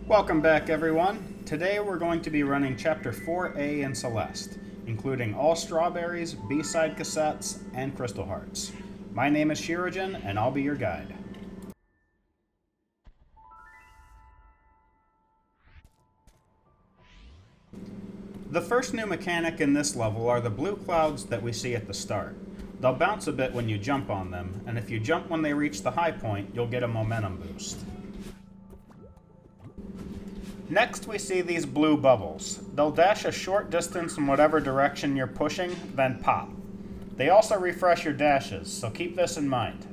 Welcome back, everyone. Today we're going to be running Chapter 4A in Celeste, including all strawberries, B-side cassettes, and crystal hearts. My name is Shirajan, and I'll be your guide. The first new mechanic in this level are the blue clouds that we see at the start. They'll bounce a bit when you jump on them, and if you jump when they reach the high point, you'll get a momentum boost. Next, we see these blue bubbles. They'll dash a short distance in whatever direction you're pushing, then pop. They also refresh your dashes, so keep this in mind.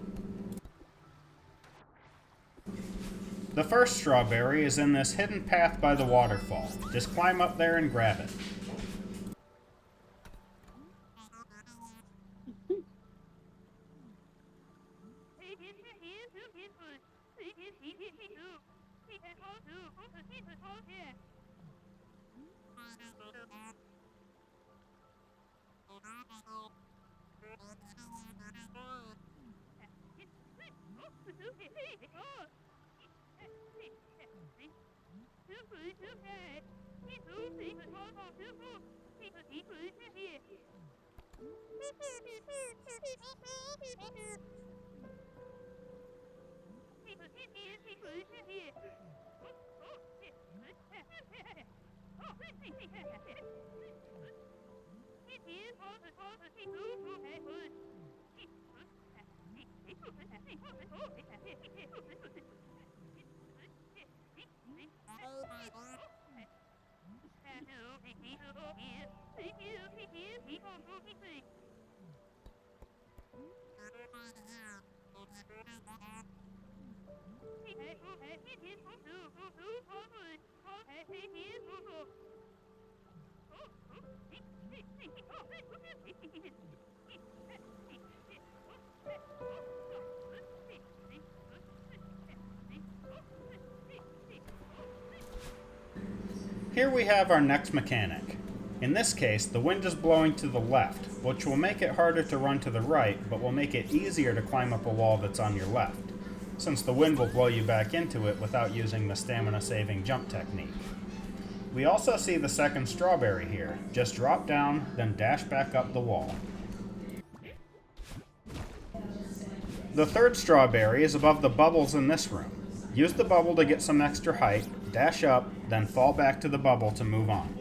The first strawberry is in this hidden path by the waterfall. Just climb up there and grab it. Here we have our next mechanic. In this case, the wind is blowing to the left, which will make it harder to run to the right, but will make it easier to climb up a wall that's on your left, since the wind will blow you back into it without using the stamina-saving jump technique. We also see the second strawberry here. Just drop down, then dash back up the wall. The third strawberry is above the bubbles in this room. Use the bubble to get some extra height, dash up, then fall back to the bubble to move on.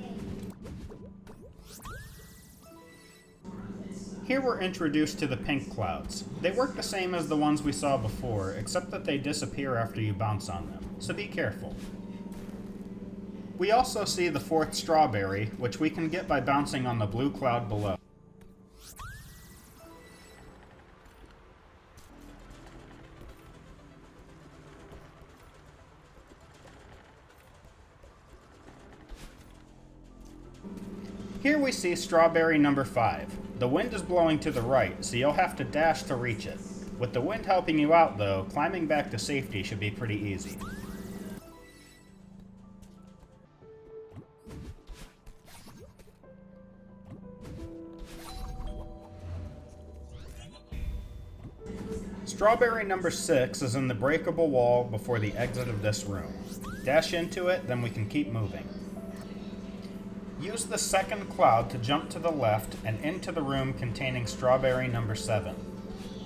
Here we're introduced to the pink clouds. They work the same as the ones we saw before, except that they disappear after you bounce on them, so be careful. We also see the fourth strawberry, which we can get by bouncing on the blue cloud below. Here we see strawberry number 5. The wind is blowing to the right, so you'll have to dash to reach it. With the wind helping you out though, climbing back to safety should be pretty easy. Strawberry number 6 is in the breakable wall before the exit of this room. Dash into it, then we can keep moving. Use the second cloud to jump to the left and into the room containing strawberry number 7.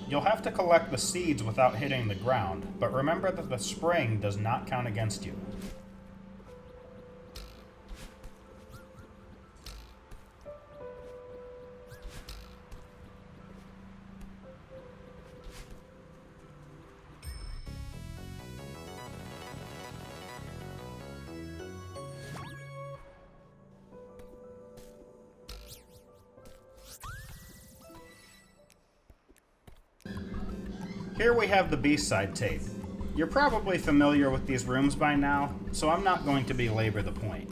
You'll have to collect the seeds without hitting the ground, but remember that the spring does not count against you. Here we have the B-side tape. You're probably familiar with these rooms by now, so I'm not going to belabor the point.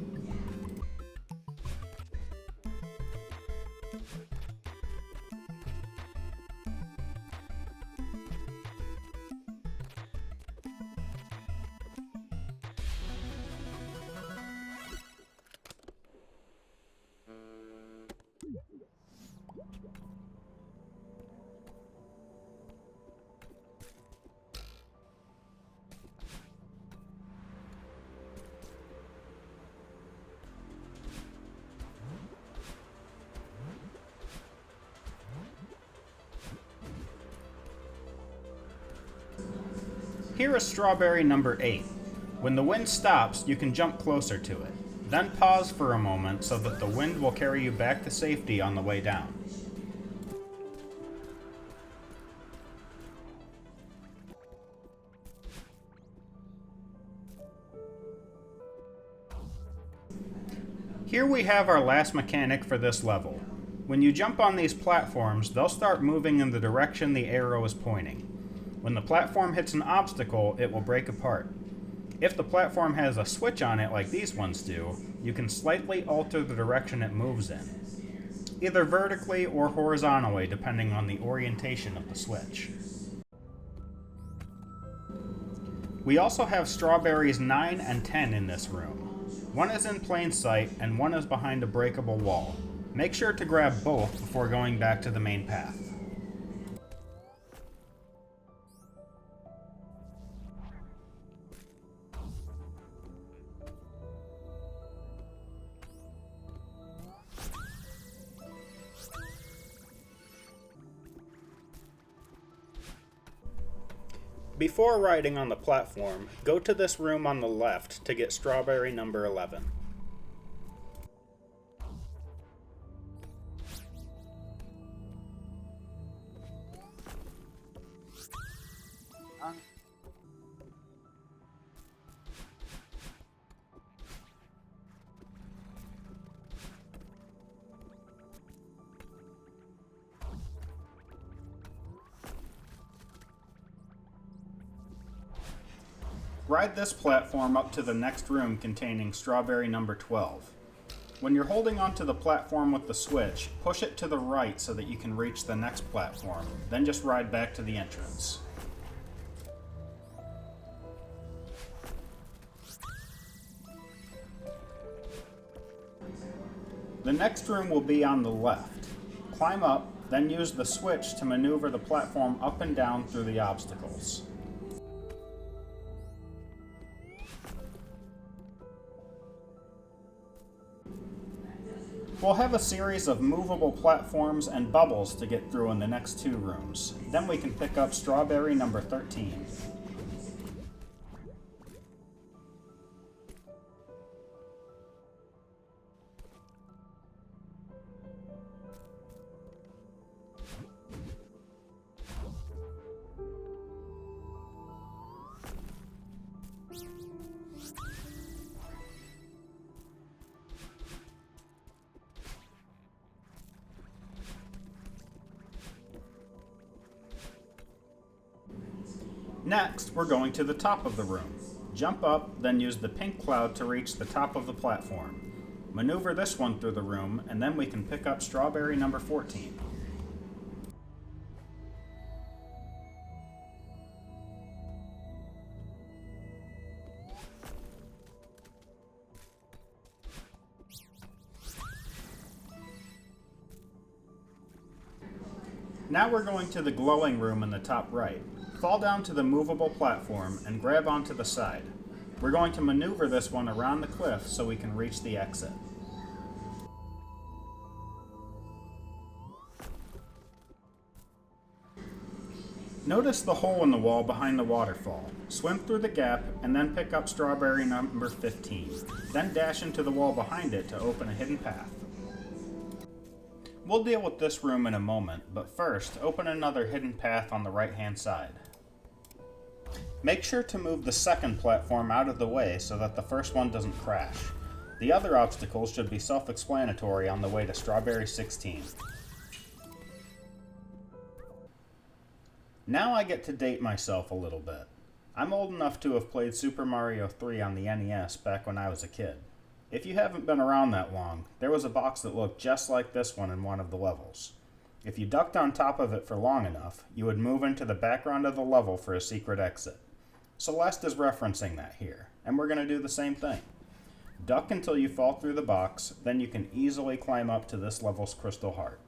Here is strawberry number 8. When the wind stops, you can jump closer to it. Then pause for a moment so that the wind will carry you back to safety on the way down. Here we have our last mechanic for this level. When you jump on these platforms, they'll start moving in the direction the arrow is pointing. When the platform hits an obstacle, it will break apart. If the platform has a switch on it like these ones do, you can slightly alter the direction it moves in, either vertically or horizontally depending on the orientation of the switch. We also have strawberries 9 and 10 in this room. One is in plain sight and one is behind a breakable wall. Make sure to grab both before going back to the main path. Before riding on the platform, go to this room on the left to get strawberry number 11. Ride this platform up to the next room containing strawberry number 12. When you're holding onto the platform with the switch, push it to the right so that you can reach the next platform, then just ride back to the entrance. The next room will be on the left. Climb up, then use the switch to maneuver the platform up and down through the obstacles. We'll have a series of movable platforms and bubbles to get through in the next 2 rooms. Then we can pick up strawberry number 13. Next, we're going to the top of the room. Jump up, then use the pink cloud to reach the top of the platform. Maneuver this one through the room, and then we can pick up strawberry number 14. Now we're going to the glowing room in the top right. Fall down to the movable platform and grab onto the side. We're going to maneuver this one around the cliff so we can reach the exit. Notice the hole in the wall behind the waterfall. Swim through the gap and then pick up strawberry number 15. Then dash into the wall behind it to open a hidden path. We'll deal with this room in a moment, but first, open another hidden path on the right-hand side. Make sure to move the second platform out of the way so that the first one doesn't crash. The other obstacles should be self-explanatory on the way to strawberry 16. Now I get to date myself a little bit. I'm old enough to have played Super Mario 3 on the NES back when I was a kid. If you haven't been around that long, there was a box that looked just like this one in one of the levels. If you ducked on top of it for long enough, you would move into the background of the level for a secret exit. Celeste is referencing that here, and we're going to do the same thing. Duck until you fall through the box, then you can easily climb up to this level's crystal heart.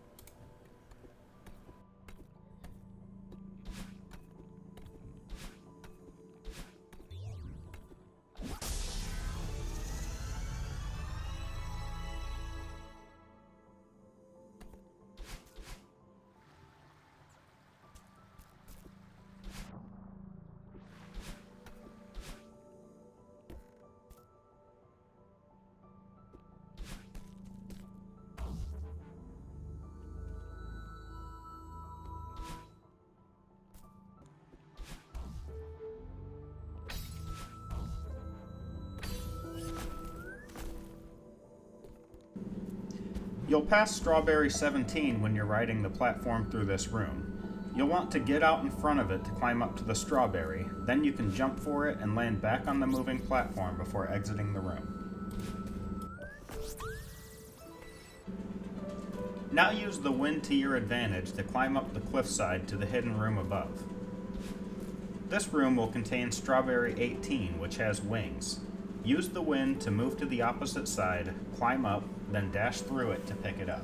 You'll pass Strawberry 17 when you're riding the platform through this room. You'll want to get out in front of it to climb up to the strawberry, then you can jump for it and land back on the moving platform before exiting the room. Now use the wind to your advantage to climb up the cliffside to the hidden room above. This room will contain Strawberry 18, which has wings. Use the wind to move to the opposite side, climb up, then dash through it to pick it up.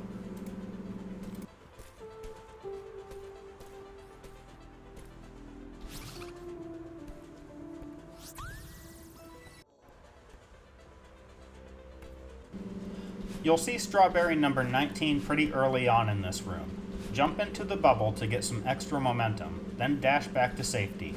You'll see Strawberry number 19 pretty early on in this room. Jump into the bubble to get some extra momentum, then dash back to safety.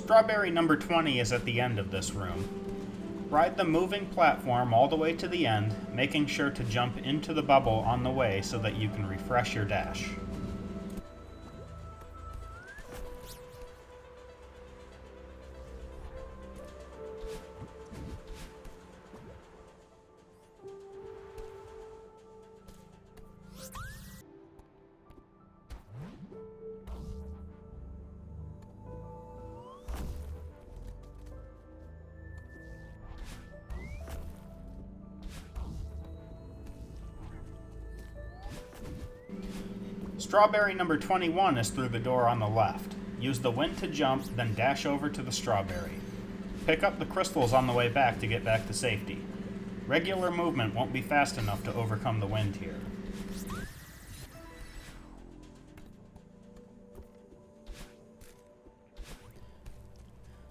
Strawberry number 20 is at the end of this room. Ride the moving platform all the way to the end, making sure to jump into the bubble on the way so that you can refresh your dash. Strawberry number 21 is through the door on the left. Use the wind to jump, then dash over to the strawberry. Pick up the crystals on the way back to get back to safety. Regular movement won't be fast enough to overcome the wind here.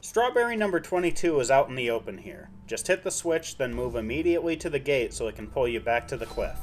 Strawberry number 22 is out in the open here. Just hit the switch, then move immediately to the gate so it can pull you back to the cliff.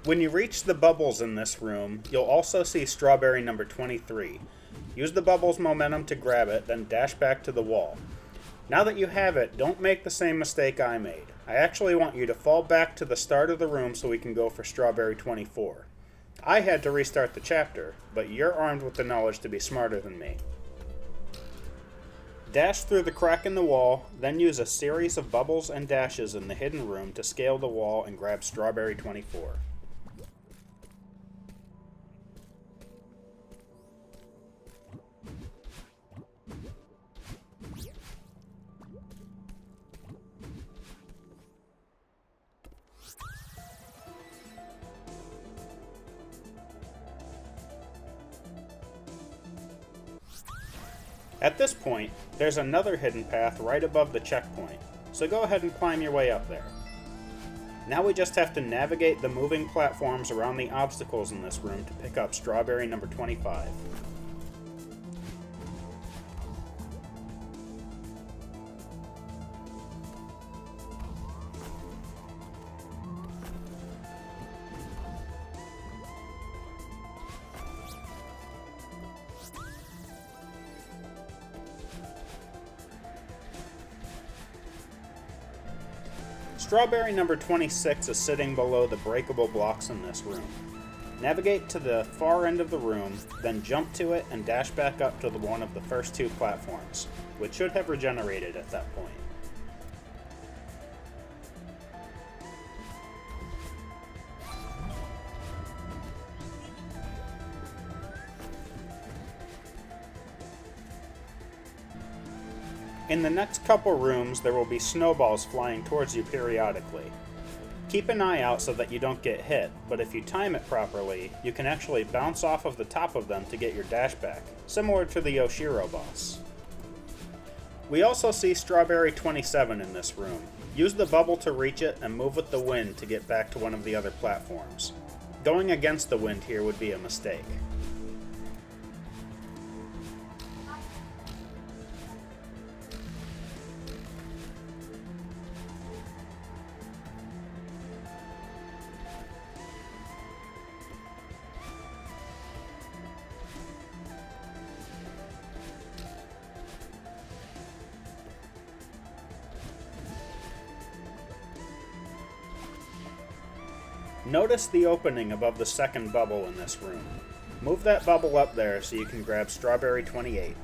When you reach the bubbles in this room, you'll also see Strawberry number 23. Use the bubble's momentum to grab it, then dash back to the wall. Now that you have it, don't make the same mistake I made. I actually want you to fall back to the start of the room so we can go for Strawberry 24. I had to restart the chapter, but you're armed with the knowledge to be smarter than me. Dash through the crack in the wall, then use a series of bubbles and dashes in the hidden room to scale the wall and grab Strawberry 24. At this point, there's another hidden path right above the checkpoint, so go ahead and climb your way up there. Now we just have to navigate the moving platforms around the obstacles in this room to pick up Strawberry number 25. Strawberry number 26 is sitting below the breakable blocks in this room. Navigate to the far end of the room, then jump to it and dash back up to one of the first two platforms, which should have regenerated at that point. In the next couple rooms, there will be snowballs flying towards you periodically. Keep an eye out so that you don't get hit, but if you time it properly, you can actually bounce off of the top of them to get your dash back, similar to the Yoshiro boss. We also see Strawberry 27 in this room. Use the bubble to reach it and move with the wind to get back to one of the other platforms. Going against the wind here would be a mistake. Notice the opening above the second bubble in this room. Move that bubble up there so you can grab Strawberry 28.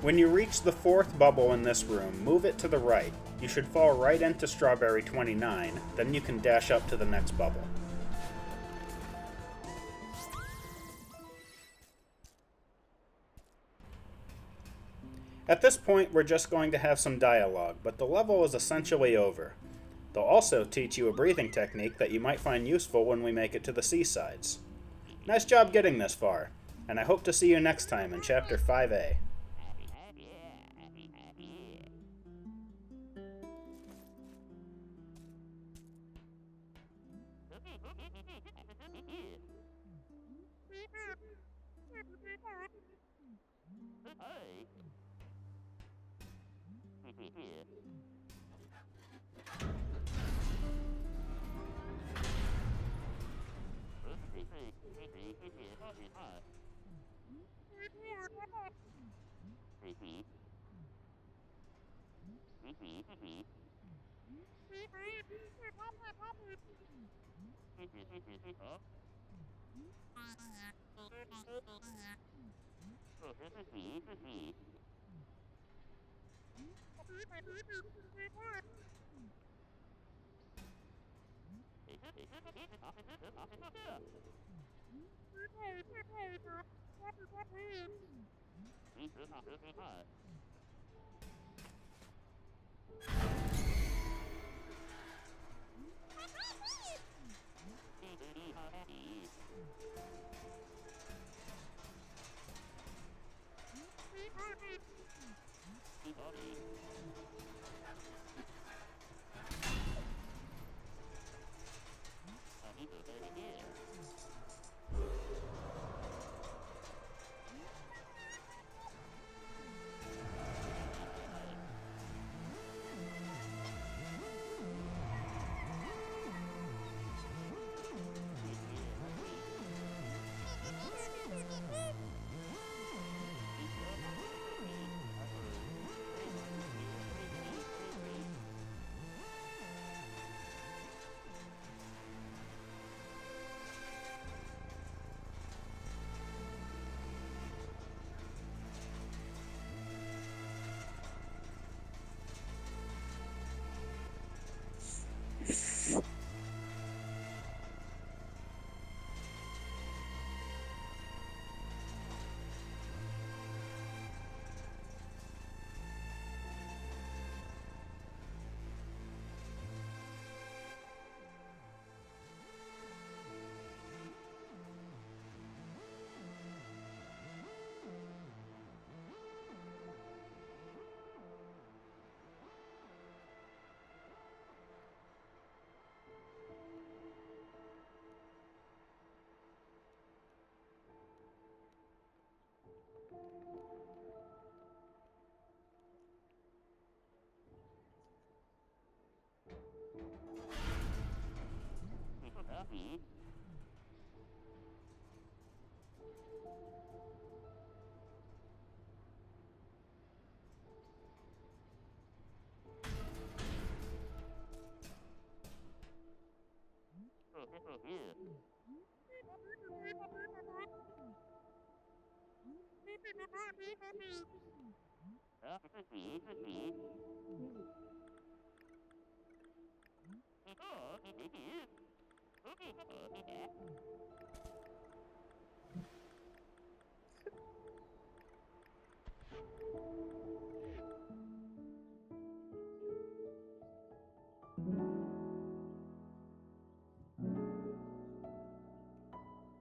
When you reach the fourth bubble in this room, move it to the right. You should fall right into Strawberry 29, then you can dash up to the next bubble. At this point, we're just going to have some dialogue, but the level is essentially over. They'll also teach you a breathing technique that you might find useful when we make it to the seasides. Nice job getting this far, and I hope to see you next time in Chapter 5A.